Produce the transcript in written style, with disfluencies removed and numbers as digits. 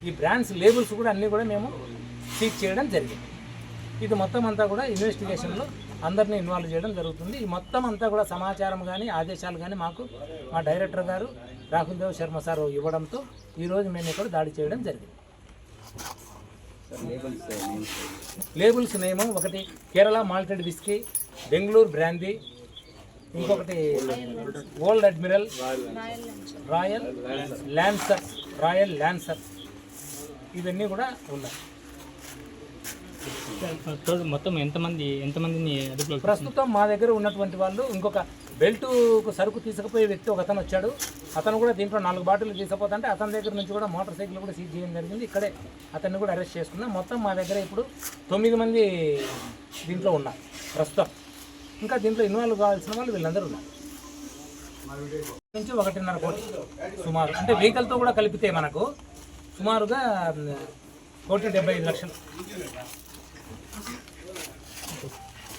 ఈ brands labels కూడా అన్నీ కూడా మేము సీజ్ చేయడం జరిగింది. ఇది మొత్తం అంతా కూడా ఇన్వెస్టిగేషన్లో అందరినీ ఇన్వాల్వ్ చేయడం జరుగుతుంది. ఈ మొత్తం అంతా కూడా సమాచారం కానీ ఆదేశాలు కానీ మాకు మా డైరెక్టర్ గారు రాహుల్ దేవ్ శర్మ సార్ ఇవ్వడంతో ఈరోజు మేము ఇక్కడ దాడి చేయడం జరిగింది. లేబుల్స్ నేము ఒకటి Kerala malted whisky, Bengaluru brandy, ఇంకొకటి ఓల్డ్ అడ్మిరల్, రాయల్ ల్యాన్సర్ ఇవన్నీ కూడా ఉన్నాయి. మొత్తం ఎంతమందిని ప్రస్తుతం మా దగ్గర ఉన్నటువంటి వాళ్ళు ఇంకొక బెల్ట్కు సరుకు తీసుకుపోయే వ్యక్తి ఒక అతను వచ్చాడు. అతను కూడా దీంట్లో 4 బాటిల్ తీసుకుపోతుంటే అతని దగ్గర నుంచి కూడా మోటార్ సైకిల్ కూడా సీజ్ చేయడం జరిగింది. ఇక్కడే అతన్ని కూడా అరెస్ట్ చేసుకున్నాం. మొత్తం మా దగ్గర ఇప్పుడు 9 మంది దీంట్లో ఉన్నారు ప్రస్తుతం. ఇంకా దీంట్లో ఇన్వాల్వ్ కావాల్సిన వాళ్ళు వీళ్ళందరూ ఉన్నారు. నుంచి 1.5 కోటి సుమారు, అంటే వెహికల్తో కూడా కలిపితే మనకు సుమారుగా 1,75,00,000.